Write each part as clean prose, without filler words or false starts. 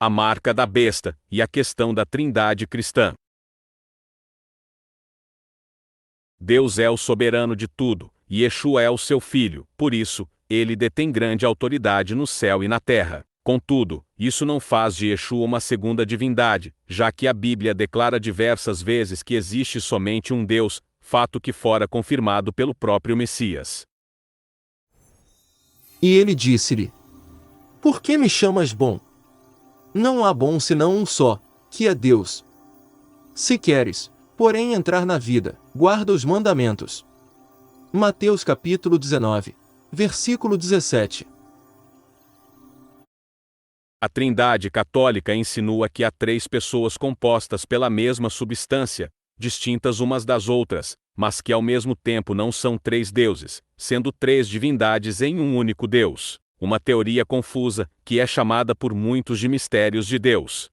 a marca da besta e a questão da trindade cristã. Deus é o soberano de tudo, e Yeshua é o seu filho, por isso, ele detém grande autoridade no céu e na terra. Contudo, isso não faz de Yeshua uma segunda divindade, já que a Bíblia declara diversas vezes que existe somente um Deus, fato que fora confirmado pelo próprio Messias. E ele disse-lhe: Por que me chamas bom? Não há bom senão um só, que é Deus. Se queres, porém, entrar na vida, guarda os mandamentos. Mateus capítulo 19, versículo 17. A Trindade católica insinua que há três pessoas compostas pela mesma substância, distintas umas das outras, mas que ao mesmo tempo não são três deuses, sendo três divindades em um único Deus. Uma teoria confusa, que é chamada por muitos de mistérios de Deus.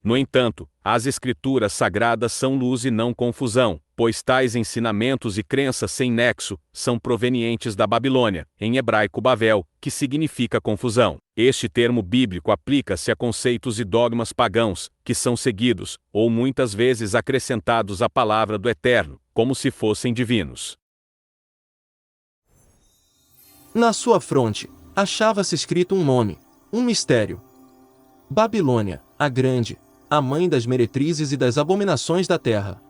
No entanto, as Escrituras Sagradas são luz e não confusão, pois tais ensinamentos e crenças sem nexo são provenientes da Babilônia, em hebraico Bavel, que significa confusão. Este termo bíblico aplica-se a conceitos e dogmas pagãos, que são seguidos, ou muitas vezes acrescentados à palavra do Eterno, como se fossem divinos. Na sua fronte, achava-se escrito um nome, um mistério. Babilônia, a Grande, a mãe das meretrizes e das abominações da terra.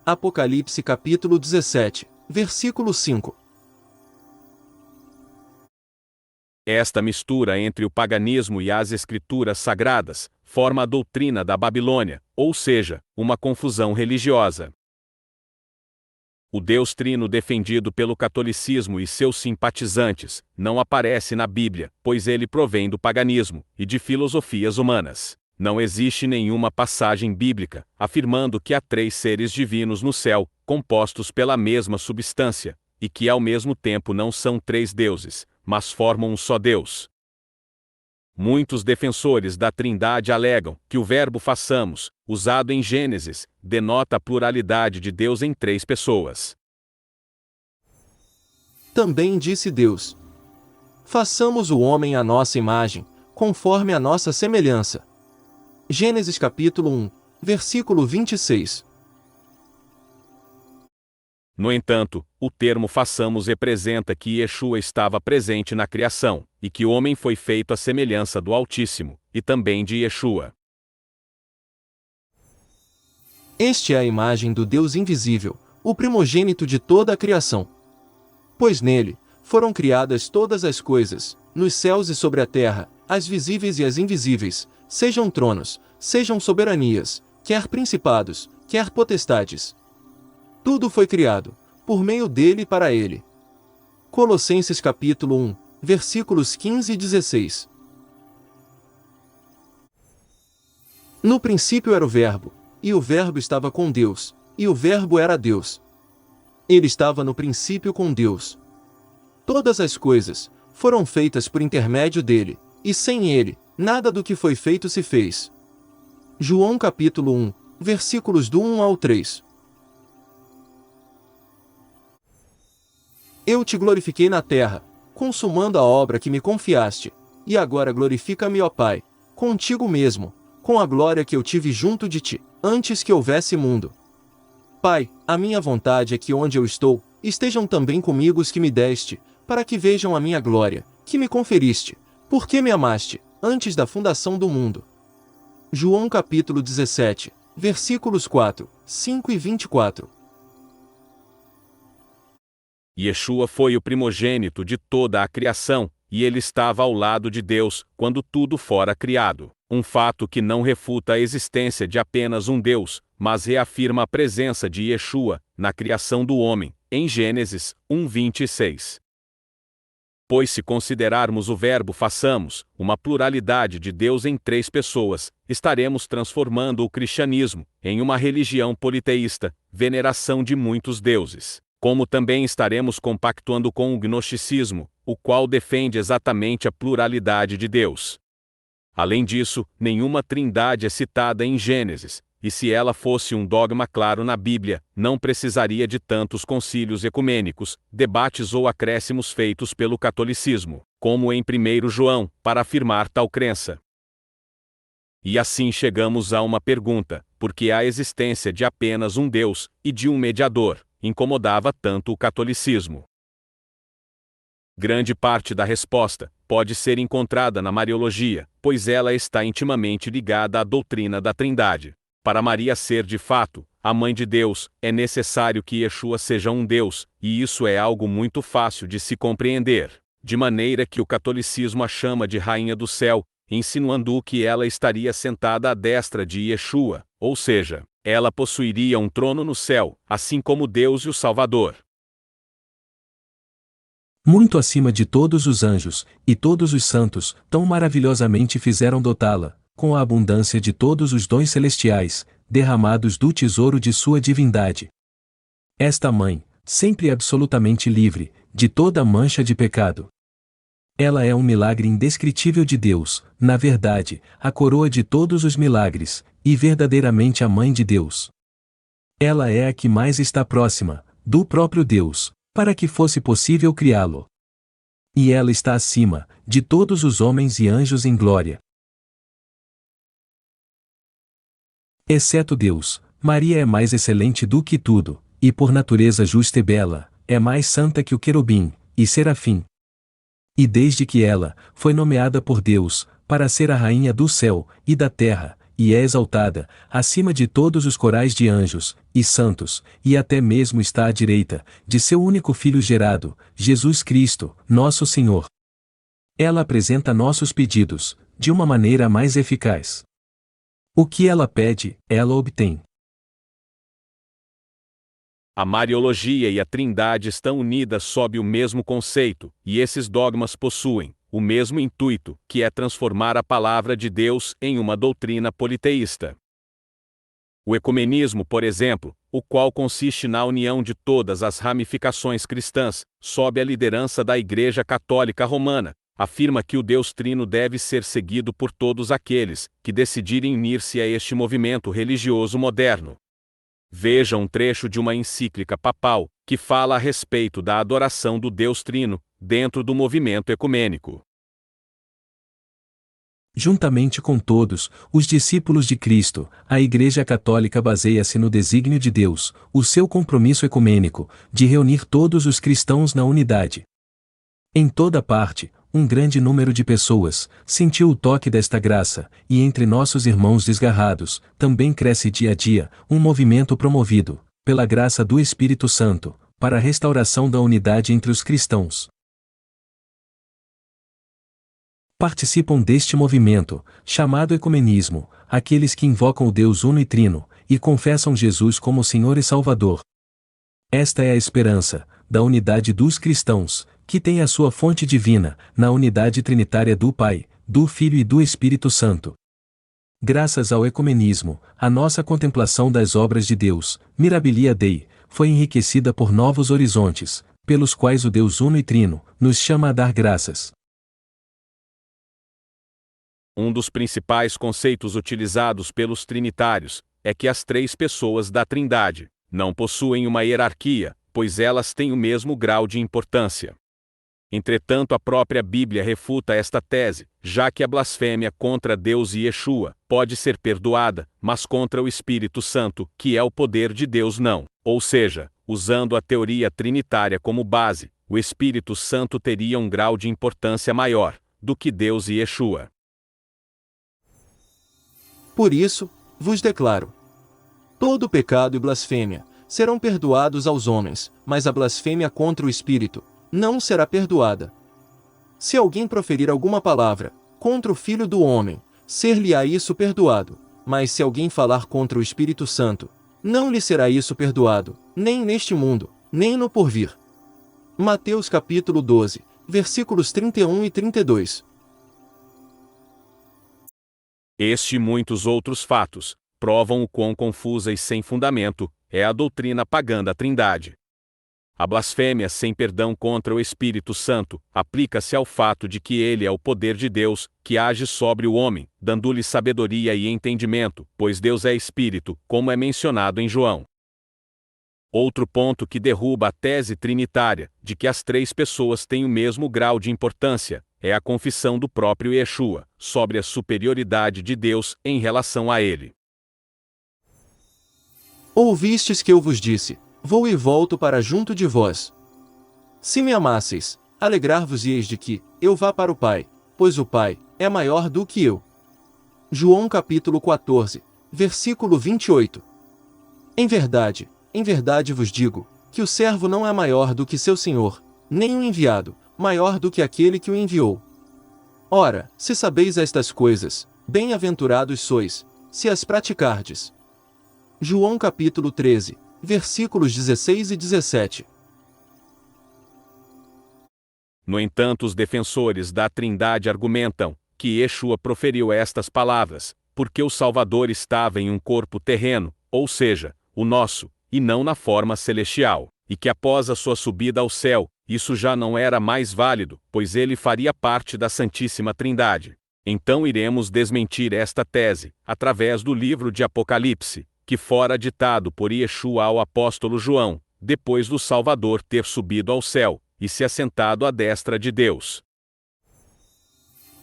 Apocalipse capítulo 17, versículo 5. Esta mistura entre o paganismo e as escrituras sagradas forma a doutrina da Babilônia, ou seja, uma confusão religiosa. O Deus Trino defendido pelo catolicismo e seus simpatizantes não aparece na Bíblia, pois ele provém do paganismo e de filosofias humanas. Não existe nenhuma passagem bíblica afirmando que há três seres divinos no céu, compostos pela mesma substância, e que ao mesmo tempo não são três deuses, mas formam um só Deus. Muitos defensores da Trindade alegam que o verbo façamos, usado em Gênesis, denota a pluralidade de Deus em três pessoas. Também disse Deus: Façamos o homem à nossa imagem, conforme a nossa semelhança. Gênesis capítulo 1, versículo 26. No entanto, o termo façamos representa que Yeshua estava presente na criação, e que o homem foi feito à semelhança do Altíssimo, e também de Yeshua. Este é a imagem do Deus invisível, o primogênito de toda a criação. Pois nele foram criadas todas as coisas, nos céus e sobre a terra, as visíveis e as invisíveis, sejam tronos, sejam soberanias, quer principados, quer potestades. Tudo foi criado, por meio dele e para ele. Colossenses capítulo 1, versículos 15 e 16. No princípio era o Verbo, e o Verbo estava com Deus, e o Verbo era Deus. Ele estava no princípio com Deus. Todas as coisas foram feitas por intermédio dele, e sem ele, nada do que foi feito se fez. João capítulo 1, versículos do 1 ao 3. Eu te glorifiquei na terra, consumando a obra que me confiaste, e agora glorifica-me, ó Pai, contigo mesmo, com a glória que eu tive junto de ti, antes que houvesse mundo. Pai, a minha vontade é que onde eu estou, estejam também comigo os que me deste, para que vejam a minha glória, que me conferiste, porque me amaste, antes da fundação do mundo. João capítulo 17, versículos 4, 5 e 24. Yeshua foi o primogênito de toda a criação, e ele estava ao lado de Deus quando tudo fora criado. Um fato que não refuta a existência de apenas um Deus, mas reafirma a presença de Yeshua na criação do homem, em Gênesis 1:26. Pois se considerarmos o verbo façamos, uma pluralidade de Deus em três pessoas, estaremos transformando o cristianismo em uma religião politeísta, veneração de muitos deuses. Como também estaremos compactuando com o gnosticismo, o qual defende exatamente a pluralidade de Deus. Além disso, nenhuma trindade é citada em Gênesis, e se ela fosse um dogma claro na Bíblia, não precisaria de tantos concílios ecumênicos, debates ou acréscimos feitos pelo catolicismo, como em 1 João, para afirmar tal crença. E assim chegamos a uma pergunta: por que a existência de apenas um Deus, e de um mediador, incomodava tanto o catolicismo? Grande parte da resposta pode ser encontrada na Mariologia, pois ela está intimamente ligada à doutrina da Trindade. Para Maria ser de fato a mãe de Deus, é necessário que Yeshua seja um Deus, e isso é algo muito fácil de se compreender, de maneira que o catolicismo a chama de Rainha do Céu, insinuando que ela estaria sentada à destra de Yeshua, ou seja, ela possuiria um trono no céu, assim como Deus e o Salvador. Muito acima de todos os anjos, e todos os santos, tão maravilhosamente fizeram dotá-la, com a abundância de todos os dons celestiais, derramados do tesouro de sua divindade. Esta mãe, sempre absolutamente livre, de toda mancha de pecado. Ela é um milagre indescritível de Deus, na verdade, a coroa de todos os milagres, e verdadeiramente a mãe de Deus. Ela é a que mais está próxima, do próprio Deus, para que fosse possível criá-lo. E ela está acima, de todos os homens e anjos em glória. Exceto Deus, Maria é mais excelente do que tudo, e por natureza justa e bela, é mais santa que o querubim, e serafim. E desde que ela foi nomeada por Deus, para ser a rainha do céu e da terra, e é exaltada, acima de todos os corais de anjos, e santos, e até mesmo está à direita, de seu único Filho gerado, Jesus Cristo, nosso Senhor. Ela apresenta nossos pedidos, de uma maneira mais eficaz. O que ela pede, ela obtém. A Mariologia e a Trindade estão unidas sob o mesmo conceito, e esses dogmas possuem o mesmo intuito, que é transformar a palavra de Deus em uma doutrina politeísta. O ecumenismo, por exemplo, o qual consiste na união de todas as ramificações cristãs, sob a liderança da Igreja Católica Romana, afirma que o Deus Trino deve ser seguido por todos aqueles que decidirem unir-se a este movimento religioso moderno. Veja um trecho de uma encíclica papal, que fala a respeito da adoração do Deus Trino, dentro do movimento ecumênico. Juntamente com todos os discípulos de Cristo, a Igreja Católica baseia-se no desígnio de Deus, o seu compromisso ecumênico, de reunir todos os cristãos na unidade. Em toda parte, um grande número de pessoas sentiu o toque desta graça, e entre nossos irmãos desgarrados, também cresce dia a dia um movimento promovido, pela graça do Espírito Santo, para a restauração da unidade entre os cristãos. Participam deste movimento, chamado ecumenismo, aqueles que invocam o Deus uno e trino, e confessam Jesus como Senhor e Salvador. Esta é a esperança da unidade dos cristãos, que tem a sua fonte divina, na unidade trinitária do Pai, do Filho e do Espírito Santo. Graças ao ecumenismo, a nossa contemplação das obras de Deus, Mirabilia Dei, foi enriquecida por novos horizontes, pelos quais o Deus uno e trino nos chama a dar graças. Um dos principais conceitos utilizados pelos trinitários é que as três pessoas da Trindade não possuem uma hierarquia, pois elas têm o mesmo grau de importância. Entretanto, a própria Bíblia refuta esta tese, já que a blasfêmia contra Deus e Yeshua pode ser perdoada, mas contra o Espírito Santo, que é o poder de Deus, não. Ou seja, usando a teoria trinitária como base, o Espírito Santo teria um grau de importância maior do que Deus e Yeshua. Por isso, vos declaro: todo pecado e blasfêmia serão perdoados aos homens, mas a blasfêmia contra o Espírito não será perdoada. Se alguém proferir alguma palavra contra o Filho do Homem, ser-lhe-á isso perdoado, mas se alguém falar contra o Espírito Santo, não lhe será isso perdoado, nem neste mundo, nem no porvir. Mateus capítulo 12, versículos 31 e 32. Este e muitos outros fatos provam o quão confusa e sem fundamento é a doutrina pagã da Trindade. A blasfêmia sem perdão contra o Espírito Santo aplica-se ao fato de que ele é o poder de Deus, que age sobre o homem, dando-lhe sabedoria e entendimento, pois Deus é Espírito, como é mencionado em João. Outro ponto que derruba a tese trinitária, de que as três pessoas têm o mesmo grau de importância, é a confissão do próprio Yeshua sobre a superioridade de Deus em relação a ele. Ouvistes que eu vos disse: vou e volto para junto de vós. Se me amasseis, alegrar-vos-ieis de que eu vá para o Pai, pois o Pai é maior do que eu. João capítulo 14, versículo 28. Em verdade vos digo, que o servo não é maior do que seu senhor, nem o enviado, maior do que aquele que o enviou. Ora, se sabeis estas coisas, bem-aventurados sois, se as praticardes. João capítulo 13, versículos 16 e 17. No entanto, os defensores da Trindade argumentam que Yeshua proferiu estas palavras, porque o Salvador estava em um corpo terreno, ou seja, o nosso, e não na forma celestial, e que após a sua subida ao céu, isso já não era mais válido, pois ele faria parte da Santíssima Trindade. Então iremos desmentir esta tese, através do livro de Apocalipse, que fora ditado por Yeshua ao apóstolo João, depois do Salvador ter subido ao céu, e se assentado à destra de Deus.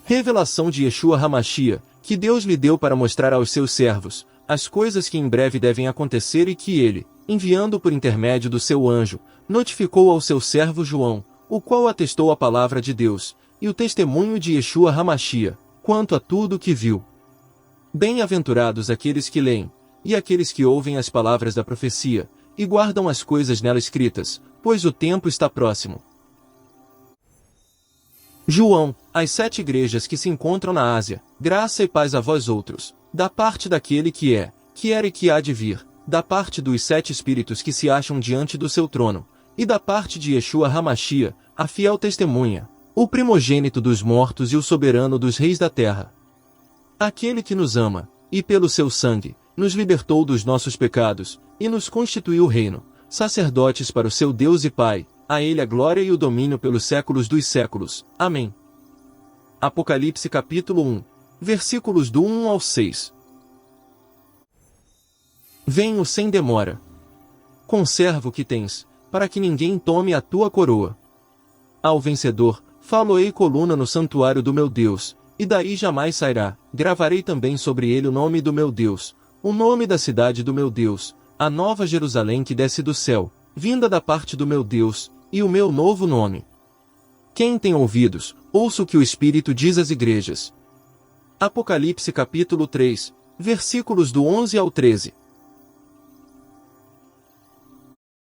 Revelação de Yeshua HaMashiach, que Deus lhe deu para mostrar aos seus servos as coisas que em breve devem acontecer e que ele, enviando por intermédio do seu anjo, notificou ao seu servo João, o qual atestou a palavra de Deus, e o testemunho de Yeshua HaMashiach, quanto a tudo o que viu. Bem-aventurados aqueles que leem, e aqueles que ouvem as palavras da profecia, e guardam as coisas nela escritas, pois o tempo está próximo. João, às 7 igrejas que se encontram na Ásia, graça e paz a vós outros, da parte daquele que é, que era e que há de vir, da parte dos 7 espíritos que se acham diante do seu trono, e da parte de Yeshua HaMashiach, a fiel testemunha, o primogênito dos mortos e o soberano dos reis da terra. Aquele que nos ama, e pelo seu sangue, nos libertou dos nossos pecados, e nos constituiu reino, sacerdotes para o seu Deus e Pai, a ele a glória e o domínio pelos séculos dos séculos. Amém. Apocalipse capítulo 1, versículos do 1 ao 6. Venho sem demora. Conserva o que tens, para que ninguém tome a tua coroa. Ao vencedor, falo-ei coluna no santuário do meu Deus, e daí jamais sairá. Gravarei também sobre ele o nome do meu Deus, o nome da cidade do meu Deus, a nova Jerusalém que desce do céu, vinda da parte do meu Deus, e o meu novo nome. Quem tem ouvidos, ouça o que o Espírito diz às igrejas. Apocalipse capítulo 3, versículos do 11 ao 13.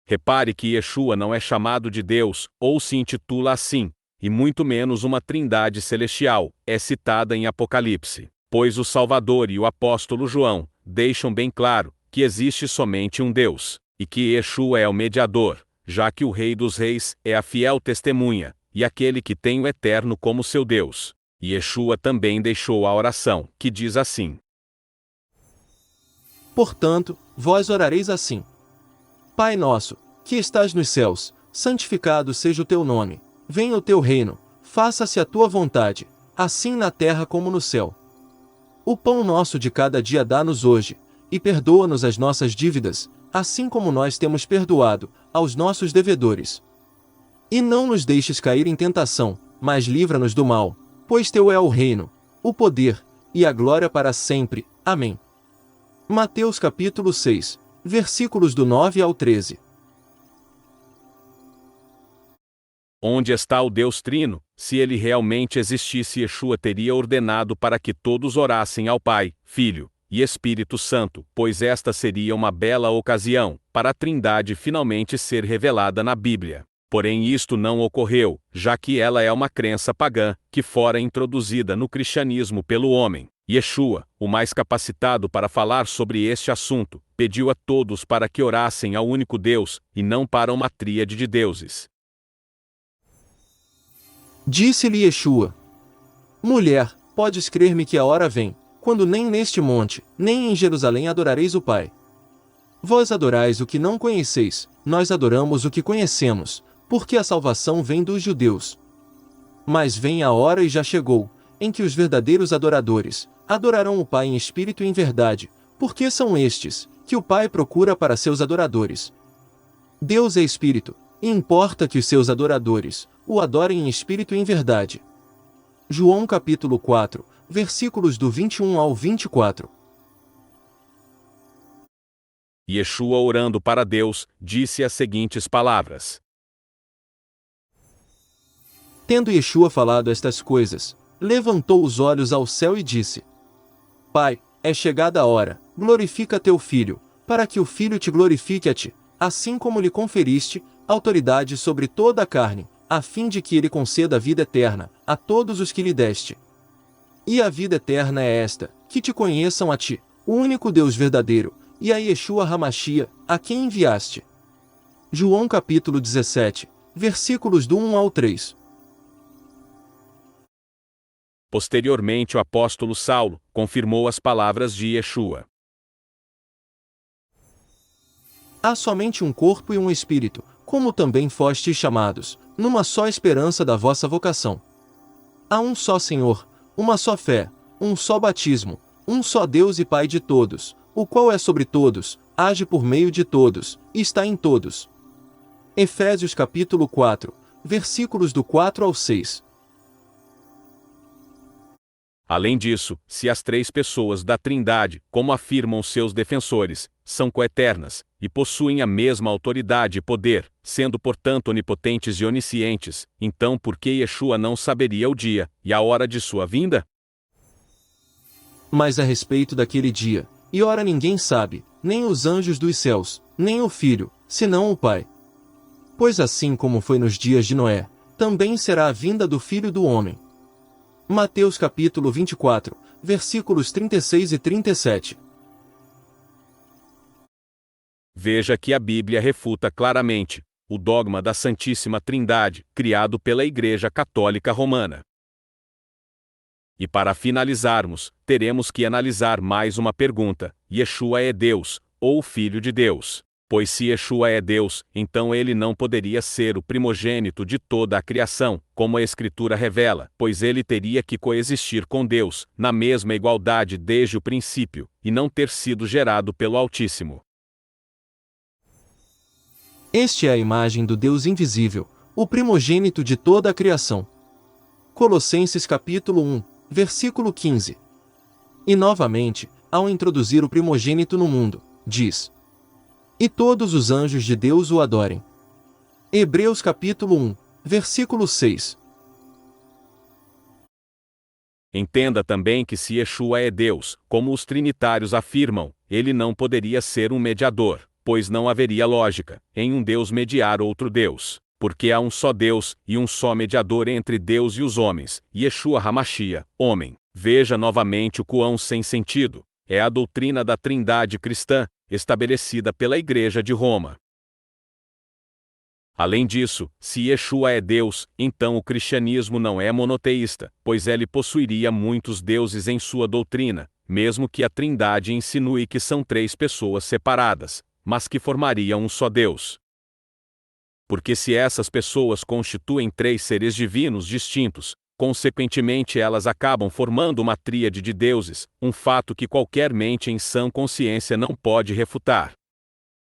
Repare que Yeshua não é chamado de Deus, ou se intitula assim, e muito menos uma trindade celestial, é citada em Apocalipse, pois o Salvador e o apóstolo João deixam bem claro que existe somente um Deus, e que Yeshua é o mediador, já que o Rei dos Reis é a fiel testemunha, e aquele que tem o Eterno como seu Deus. E Yeshua também deixou a oração, que diz assim: Portanto, vós orareis assim: Pai nosso, que estás nos céus, santificado seja o teu nome, venha o teu reino, faça-se a tua vontade, assim na terra como no céu. O pão nosso de cada dia dá-nos hoje, e perdoa-nos as nossas dívidas, assim como nós temos perdoado aos nossos devedores. E não nos deixes cair em tentação, mas livra-nos do mal, pois teu é o reino, o poder, e a glória para sempre. Amém. Mateus capítulo 6, versículos do 9 ao 13. Onde está o Deus Trino? Se ele realmente existisse, Yeshua teria ordenado para que todos orassem ao Pai, Filho e Espírito Santo, pois esta seria uma bela ocasião para a Trindade finalmente ser revelada na Bíblia. Porém isto não ocorreu, já que ela é uma crença pagã, que fora introduzida no cristianismo pelo homem. Yeshua, o mais capacitado para falar sobre este assunto, pediu a todos para que orassem ao único Deus, e não para uma tríade de deuses. Disse-lhe Yeshua: Mulher, podes crer-me que a hora vem, quando nem neste monte, nem em Jerusalém adorareis o Pai. Vós adorais o que não conheceis, nós adoramos o que conhecemos, porque a salvação vem dos judeus. Mas vem a hora e já chegou, em que os verdadeiros adoradores adorarão o Pai em espírito e em verdade, porque são estes que o Pai procura para seus adoradores. Deus é espírito, e importa que os seus adoradores o adorem em espírito e em verdade. João capítulo 4, versículos do 21 ao 24. Yeshua, orando para Deus, disse as seguintes palavras. Tendo Yeshua falado estas coisas, levantou os olhos ao céu e disse: Pai, é chegada a hora, glorifica teu Filho, para que o Filho te glorifique a ti, assim como lhe conferiste autoridade sobre toda a carne, a fim de que ele conceda a vida eterna a todos os que lhe deste. E a vida eterna é esta, que te conheçam a ti, o único Deus verdadeiro, e a Yeshua Hamashia, a quem enviaste. João capítulo 17, versículos do 1 ao 3. Posteriormente, o apóstolo Saulo confirmou as palavras de Yeshua. Há somente um corpo e um espírito, como também fostes chamados, numa só esperança da vossa vocação. Há um só Senhor, uma só fé, um só batismo, um só Deus e Pai de todos, o qual é sobre todos, age por meio de todos, e está em todos. Efésios capítulo 4, versículos do 4 ao 6. Além disso, se as três pessoas da Trindade, como afirmam seus defensores, são coeternas, e possuem a mesma autoridade e poder, sendo portanto onipotentes e oniscientes, então por que Yeshua não saberia o dia e a hora de sua vinda? Mas a respeito daquele dia e hora ninguém sabe, nem os anjos dos céus, nem o Filho, senão o Pai. Pois assim como foi nos dias de Noé, também será a vinda do Filho do Homem. Mateus capítulo 24, versículos 36 e 37. Veja que a Bíblia refuta claramente o dogma da Santíssima Trindade, criado pela Igreja Católica Romana. E para finalizarmos, teremos que analisar mais uma pergunta: Yeshua é Deus, ou o Filho de Deus? Pois se Yeshua é Deus, então ele não poderia ser o primogênito de toda a criação, como a Escritura revela, pois ele teria que coexistir com Deus, na mesma igualdade desde o princípio, e não ter sido gerado pelo Altíssimo. Este é a imagem do Deus invisível, o primogênito de toda a criação. Colossenses capítulo 1, versículo 15. E novamente, ao introduzir o primogênito no mundo, diz: E todos os anjos de Deus o adorem. Hebreus capítulo 1, versículo 6. Entenda também que se Yeshua é Deus, como os trinitários afirmam, ele não poderia ser um mediador, pois não haveria lógica em um Deus mediar outro Deus, porque há um só Deus e um só mediador entre Deus e os homens, Yeshua Hamashia, homem. Veja novamente o quão sem sentido é a doutrina da Trindade cristã, estabelecida pela Igreja de Roma. Além disso, se Yeshua é Deus, então o cristianismo não é monoteísta, pois ele possuiria muitos deuses em sua doutrina, mesmo que a Trindade insinue que são três pessoas separadas, mas que formariam um só Deus. Porque se essas pessoas constituem três seres divinos distintos, consequentemente elas acabam formando uma tríade de deuses, um fato que qualquer mente em sã consciência não pode refutar.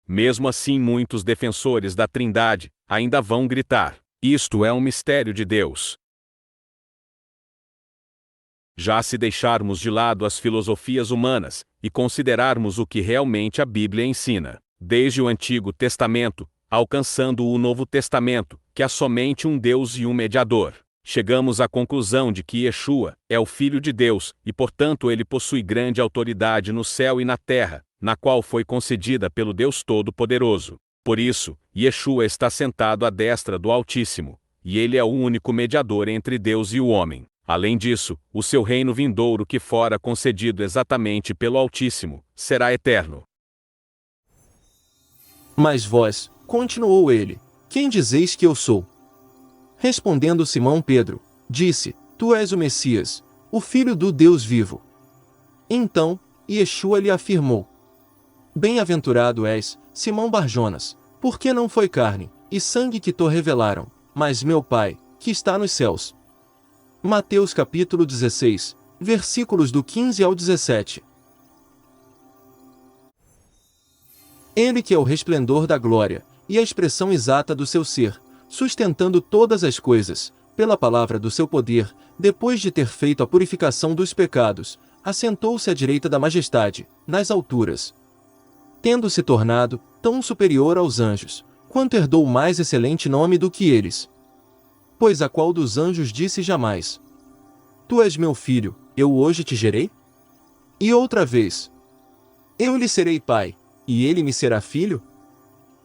Mesmo assim, muitos defensores da Trindade ainda vão gritar: isto é um mistério de Deus. Já se deixarmos de lado as filosofias humanas e considerarmos o que realmente a Bíblia ensina, desde o Antigo Testamento, alcançando o Novo Testamento, que há somente um Deus e um mediador, chegamos à conclusão de que Yeshua é o Filho de Deus e, portanto, ele possui grande autoridade no céu e na terra, na qual foi concedida pelo Deus Todo-Poderoso. Por isso, Yeshua está sentado à destra do Altíssimo, e ele é o único mediador entre Deus e o homem. Além disso, o seu reino vindouro, que fora concedido exatamente pelo Altíssimo, será eterno. Mas vós, continuou ele, quem dizeis que eu sou? Respondendo Simão Pedro, disse: Tu és o Messias, o Filho do Deus vivo. Então, Yeshua lhe afirmou: Bem-aventurado és, Simão Barjonas, porque não foi carne e sangue que te revelaram, mas meu Pai, que está nos céus. Mateus capítulo 16, versículos do 15 ao 17. Ele que é o resplendor da glória, e a expressão exata do seu ser, sustentando todas as coisas, pela palavra do seu poder, depois de ter feito a purificação dos pecados, assentou-se à direita da majestade, nas alturas. Tendo se tornado tão superior aos anjos, quanto herdou mais excelente nome do que eles. Pois a qual dos anjos disse jamais: Tu és meu filho, eu hoje te gerei? E outra vez: Eu lhe serei pai, e ele me será filho?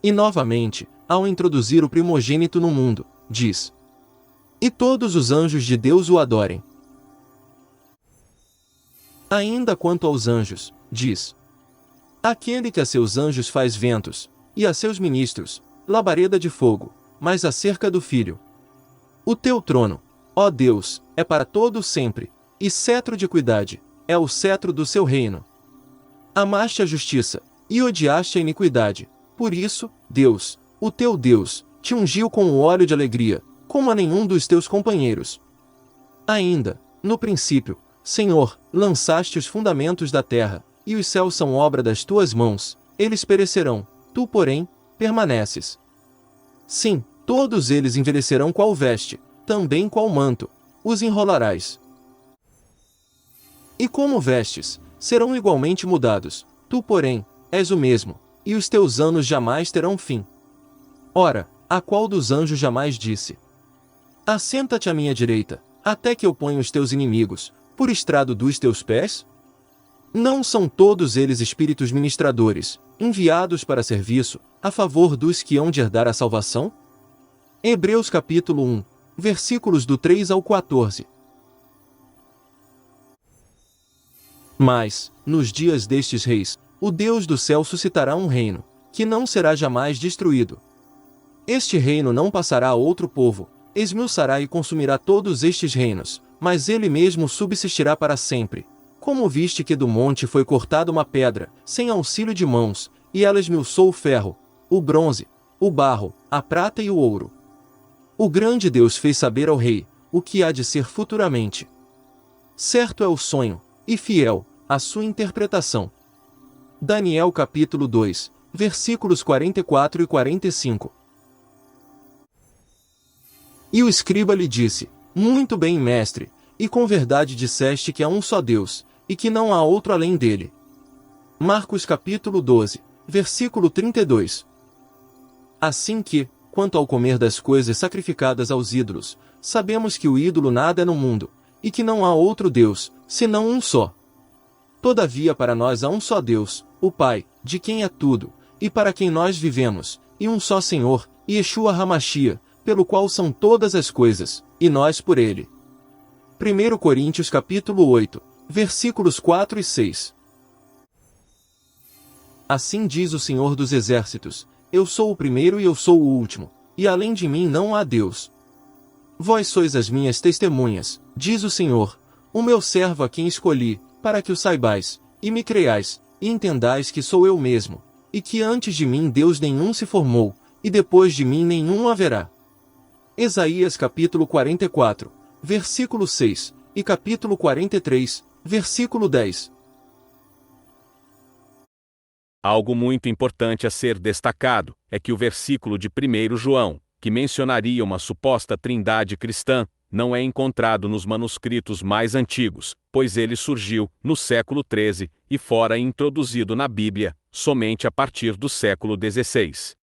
E novamente, ao introduzir o primogênito no mundo, diz: E todos os anjos de Deus o adorem. Ainda quanto aos anjos, diz: Aquele que a seus anjos faz ventos, e a seus ministros, labareda de fogo, mas acerca do Filho. O teu trono, ó Deus, é para todo sempre, e cetro de equidade, é o cetro do seu reino. Amaste a justiça, e odiaste a iniquidade, por isso, Deus, o teu Deus, te ungiu com o óleo de alegria, como a nenhum dos teus companheiros. Ainda, no princípio, Senhor, lançaste os fundamentos da terra, e os céus são obra das tuas mãos, eles perecerão, tu, porém, permaneces. Sim, todos eles envelhecerão qual veste, também qual manto, os enrolarás. E como vestes, serão igualmente mudados, tu, porém, és o mesmo, e os teus anos jamais terão fim. Ora, a qual dos anjos jamais disse: Assenta-te à minha direita, até que eu ponha os teus inimigos por estrado dos teus pés? Não são todos eles espíritos ministradores, enviados para serviço, a favor dos que hão de herdar a salvação? Hebreus capítulo 1, versículos do 3 ao 14. Mas, nos dias destes reis, o Deus do céu suscitará um reino, que não será jamais destruído. Este reino não passará a outro povo, esmiuçará e consumirá todos estes reinos, mas ele mesmo subsistirá para sempre. Como viste que do monte foi cortada uma pedra, sem auxílio de mãos, e ela esmiuçou o ferro, o bronze, o barro, a prata e o ouro. O grande Deus fez saber ao rei o que há de ser futuramente. Certo é o sonho, e fiel a sua interpretação. Daniel capítulo 2, versículos 44 e 45. E o escriba lhe disse: Muito bem, mestre, e com verdade disseste que há um só Deus, e que não há outro além dele. Marcos capítulo 12, versículo 32. Assim que, quanto ao comer das coisas sacrificadas aos ídolos, sabemos que o ídolo nada é no mundo, e que não há outro Deus, senão um só. Todavia para nós há um só Deus, o Pai, de quem é tudo, e para quem nós vivemos, e um só Senhor, Yeshua HaMashiach, pelo qual são todas as coisas, e nós por ele. 1 Coríntios capítulo 8, versículos 4 e 6. Assim diz o Senhor dos Exércitos: Eu sou o primeiro e eu sou o último, e além de mim não há Deus. Vós sois as minhas testemunhas, diz o Senhor, o meu servo a quem escolhi, para que o saibais, e me creiais, e entendais que sou eu mesmo, e que antes de mim Deus nenhum se formou, e depois de mim nenhum haverá. Isaías capítulo 44, versículo 6, e capítulo 43, versículo 10. Algo muito importante a ser destacado é que o versículo de 1 João, que mencionaria uma suposta trindade cristã, não é encontrado nos manuscritos mais antigos, pois ele surgiu no século XIII e fora introduzido na Bíblia somente a partir do século XVI.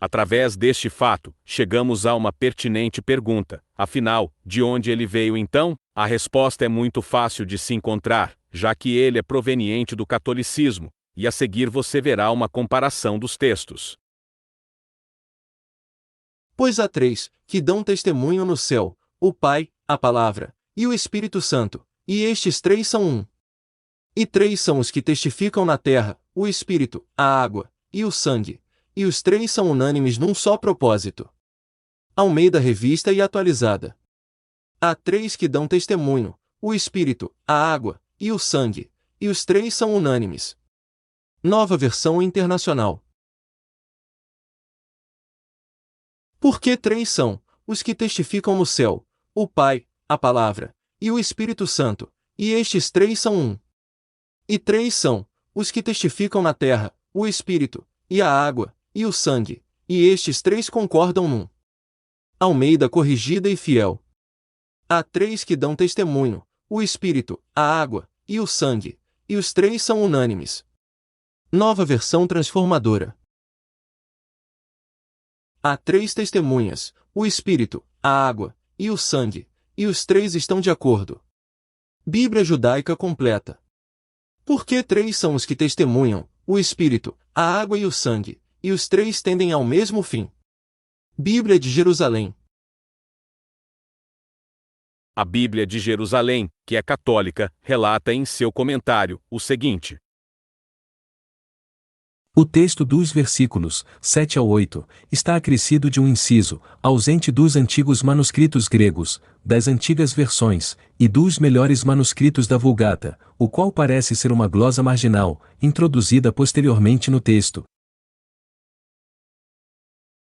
Através deste fato, chegamos a uma pertinente pergunta: afinal, de onde ele veio então? A resposta é muito fácil de se encontrar, já que ele é proveniente do catolicismo, e a seguir você verá uma comparação dos textos. Pois há três que dão testemunho no céu: o Pai, a Palavra, e o Espírito Santo, e estes três são um. E três são os que testificam na terra: o Espírito, a água, e o sangue. E os três são unânimes num só propósito. Almeida Revista e Atualizada. Há três que dão testemunho: o Espírito, a água, e o sangue. E os três são unânimes. Nova Versão Internacional. Porque três são os que testificam no céu: o Pai, a Palavra, e o Espírito Santo, e estes três são um. E três são os que testificam na terra: o Espírito, e a água, e o sangue, e estes três concordam num. Almeida Corrigida e Fiel. Há três que dão testemunho: o Espírito, a água e o sangue, e os três são unânimes. Nova Versão Transformadora. Há três testemunhas: o Espírito, a água e o sangue, e os três estão de acordo. Bíblia Judaica Completa. Porque três são os que testemunham: o Espírito, a água e o sangue, e os três tendem ao mesmo fim. Bíblia de Jerusalém. A Bíblia de Jerusalém, que é católica, relata em seu comentário o seguinte: o texto dos versículos 7 ao 8 está acrescido de um inciso, ausente dos antigos manuscritos gregos, das antigas versões, e dos melhores manuscritos da Vulgata, o qual parece ser uma glosa marginal, introduzida posteriormente no texto.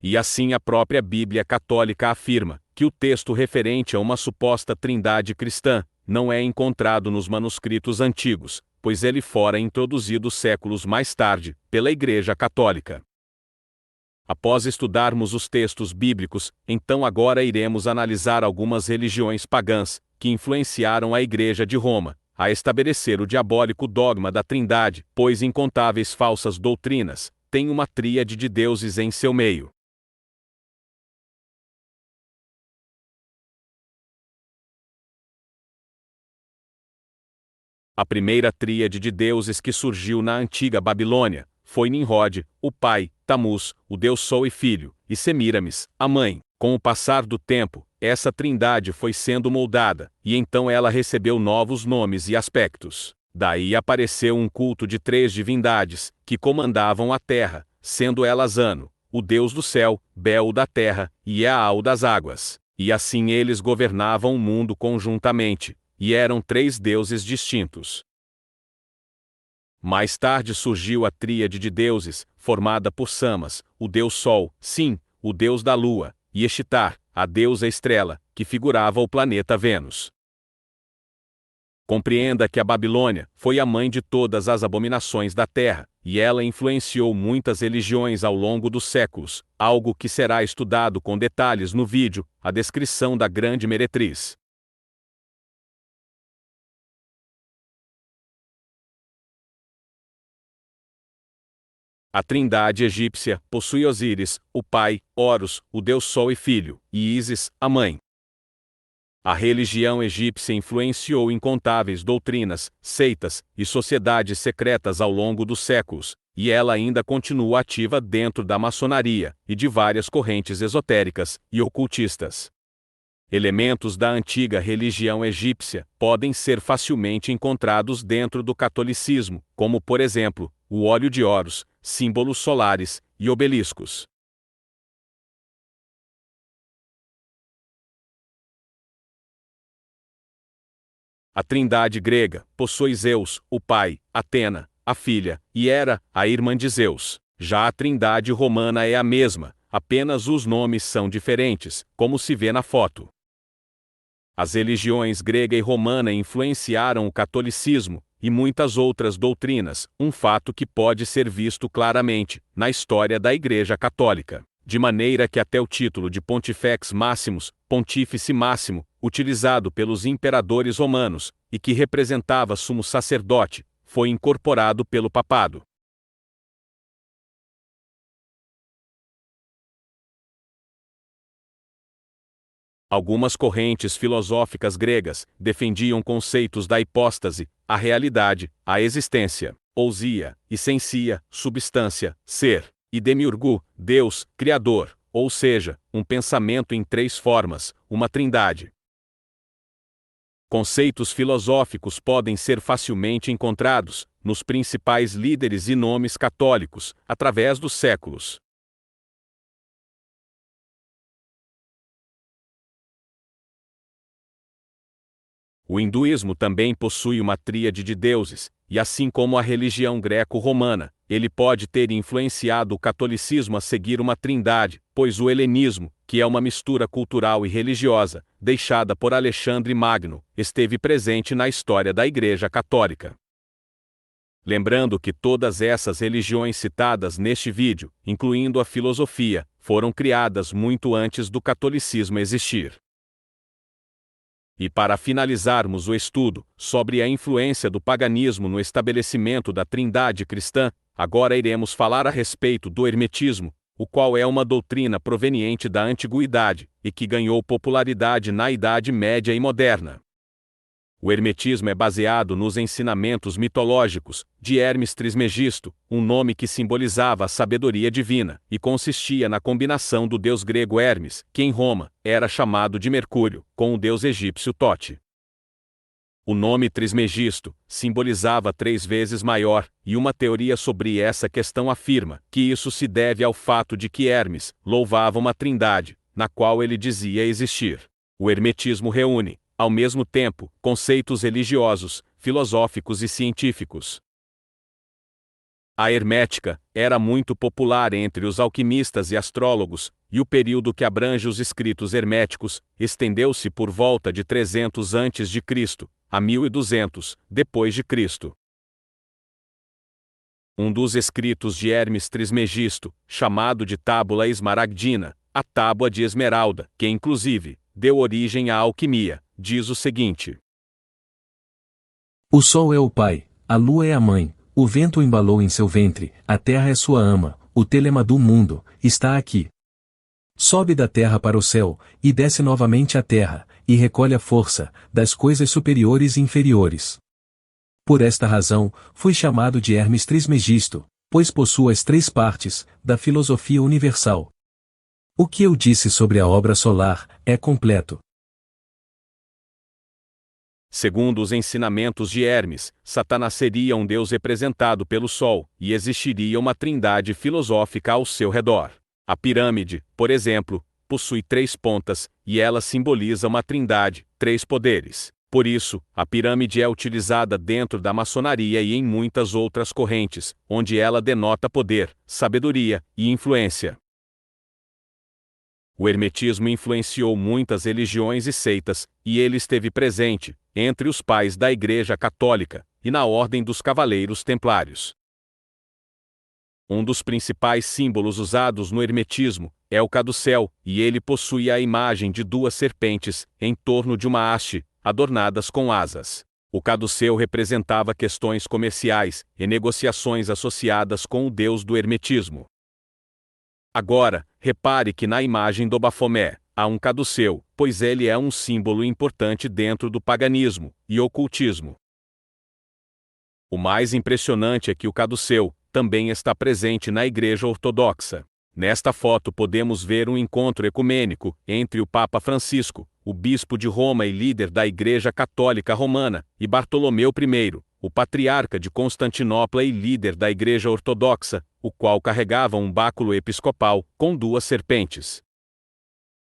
E assim a própria Bíblia católica afirma que o texto referente a uma suposta trindade cristã não é encontrado nos manuscritos antigos, pois ele fora introduzido séculos mais tarde, pela Igreja Católica. Após estudarmos os textos bíblicos, então agora iremos analisar algumas religiões pagãs, que influenciaram a Igreja de Roma, a estabelecer o diabólico dogma da trindade, pois incontáveis falsas doutrinas têm uma tríade de deuses em seu meio. A primeira tríade de deuses que surgiu na antiga Babilônia foi Nimrod, o pai, Tamuz, o deus Sol e filho, e Semiramis, a mãe. Com o passar do tempo, essa trindade foi sendo moldada, e então ela recebeu novos nomes e aspectos. Daí apareceu um culto de três divindades, que comandavam a terra, sendo elas Anu, o deus do céu, Bel o da terra, e Ea o das águas. E assim eles governavam o mundo conjuntamente. E eram três deuses distintos. Mais tarde surgiu a tríade de deuses, formada por Samas, o deus Sol, Sim, o deus da Lua, e Eshitar, a deusa estrela, que figurava o planeta Vênus. Compreenda que a Babilônia foi a mãe de todas as abominações da terra, e ela influenciou muitas religiões ao longo dos séculos, algo que será estudado com detalhes no vídeo, a descrição da Grande Meretriz. A trindade egípcia possui Osíris, o pai, Horus, o deus Sol e filho, e Ísis, a mãe. A religião egípcia influenciou incontáveis doutrinas, seitas e sociedades secretas ao longo dos séculos, e ela ainda continua ativa dentro da maçonaria e de várias correntes esotéricas e ocultistas. Elementos da antiga religião egípcia podem ser facilmente encontrados dentro do catolicismo, como por exemplo, o óleo de Horus, símbolos solares e obeliscos. A trindade grega possui Zeus, o pai, Atena, a filha, e Hera, a irmã de Zeus. Já a trindade romana é a mesma, apenas os nomes são diferentes, como se vê na foto. As religiões grega e romana influenciaram o catolicismo e muitas outras doutrinas, um fato que pode ser visto claramente na história da Igreja Católica, de maneira que até o título de Pontifex Maximus, Pontífice Máximo, utilizado pelos imperadores romanos, e que representava sumo sacerdote, foi incorporado pelo papado. Algumas correntes filosóficas gregas defendiam conceitos da hipóstase, a realidade, a existência, ousia, essencia, substância, ser, e demiurgo, Deus, Criador, ou seja, um pensamento em três formas, uma trindade. Conceitos filosóficos podem ser facilmente encontrados nos principais líderes e nomes católicos, através dos séculos. O hinduísmo também possui uma tríade de deuses, e assim como a religião greco-romana, ele pode ter influenciado o catolicismo a seguir uma trindade, pois o helenismo, que é uma mistura cultural e religiosa, deixada por Alexandre Magno, esteve presente na história da Igreja Católica. Lembrando que todas essas religiões citadas neste vídeo, incluindo a filosofia, foram criadas muito antes do catolicismo existir. E para finalizarmos o estudo sobre a influência do paganismo no estabelecimento da Trindade cristã, agora iremos falar a respeito do hermetismo, o qual é uma doutrina proveniente da antiguidade e que ganhou popularidade na Idade Média e moderna. O hermetismo é baseado nos ensinamentos mitológicos de Hermes Trismegisto, um nome que simbolizava a sabedoria divina, e consistia na combinação do deus grego Hermes, que em Roma era chamado de Mercúrio, com o deus egípcio Tote. O nome Trismegisto simbolizava 3 vezes maior, e uma teoria sobre essa questão afirma que isso se deve ao fato de que Hermes louvava uma trindade, na qual ele dizia existir. O hermetismo reúne, ao mesmo tempo, conceitos religiosos, filosóficos e científicos. A hermética era muito popular entre os alquimistas e astrólogos, e o período que abrange os escritos herméticos estendeu-se por volta de 300 a.C. a 1200 depois de Cristo. Um dos escritos de Hermes Trismegisto, chamado de Tábula Esmaragdina, a Tábua de Esmeralda, que inclusive deu origem à alquimia, diz o seguinte: O sol é o pai, a lua é a mãe, o vento o embalou em seu ventre, a terra é sua ama, o telema do mundo está aqui. Sobe da terra para o céu, e desce novamente à terra, e recolhe a força das coisas superiores e inferiores. Por esta razão, fui chamado de Hermes Trismegisto, pois possui as 3 partes da filosofia universal. O que eu disse sobre a obra solar é completo. Segundo os ensinamentos de Hermes, Satanás seria um deus representado pelo Sol, e existiria uma trindade filosófica ao seu redor. A pirâmide, por exemplo, possui 3 pontas, e ela simboliza uma trindade, 3 poderes. Por isso, a pirâmide é utilizada dentro da maçonaria e em muitas outras correntes, onde ela denota poder, sabedoria e influência. O hermetismo influenciou muitas religiões e seitas, e ele esteve presente entre os pais da Igreja Católica e na Ordem dos Cavaleiros Templários. Um dos principais símbolos usados no hermetismo é o caduceu, e ele possui a imagem de 2 serpentes em torno de uma haste, adornadas com asas. O caduceu representava questões comerciais e negociações associadas com o deus do hermetismo. Agora, repare que na imagem do Bafomé há um caduceu, pois ele é um símbolo importante dentro do paganismo e ocultismo. O mais impressionante é que o caduceu também está presente na Igreja Ortodoxa. Nesta foto podemos ver um encontro ecumênico entre o Papa Francisco, o bispo de Roma e líder da Igreja Católica Romana, e Bartolomeu I, o patriarca de Constantinopla e líder da Igreja Ortodoxa, o qual carregava um báculo episcopal com 2 serpentes.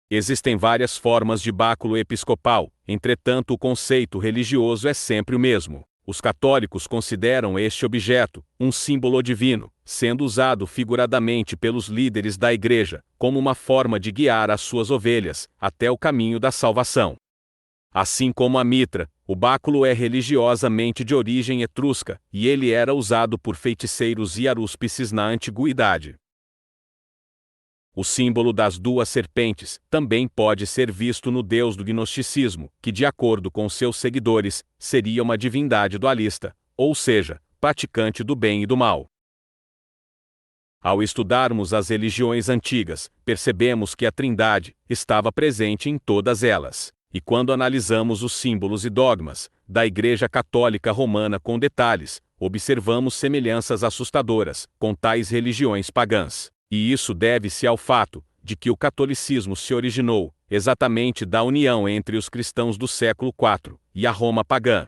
Existem várias formas de báculo episcopal, entretanto o conceito religioso é sempre o mesmo. Os católicos consideram este objeto um símbolo divino, sendo usado figuradamente pelos líderes da Igreja, como uma forma de guiar as suas ovelhas até o caminho da salvação. Assim como a mitra, o báculo é religiosamente de origem etrusca, e ele era usado por feiticeiros e arúspices na antiguidade. O símbolo das 2 serpentes também pode ser visto no deus do gnosticismo, que de acordo com seus seguidores, seria uma divindade dualista, ou seja, praticante do bem e do mal. Ao estudarmos as religiões antigas, percebemos que a Trindade estava presente em todas elas. E quando analisamos os símbolos e dogmas da Igreja Católica Romana com detalhes, observamos semelhanças assustadoras com tais religiões pagãs. E isso deve-se ao fato de que o catolicismo se originou exatamente da união entre os cristãos do século IV e a Roma pagã.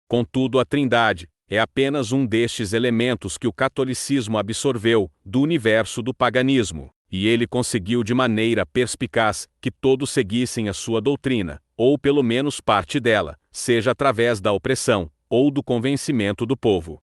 Contudo, a Trindade é apenas um destes elementos que o catolicismo absorveu do universo do paganismo, e ele conseguiu de maneira perspicaz que todos seguissem a sua doutrina, ou pelo menos parte dela, seja através da opressão ou do convencimento do povo.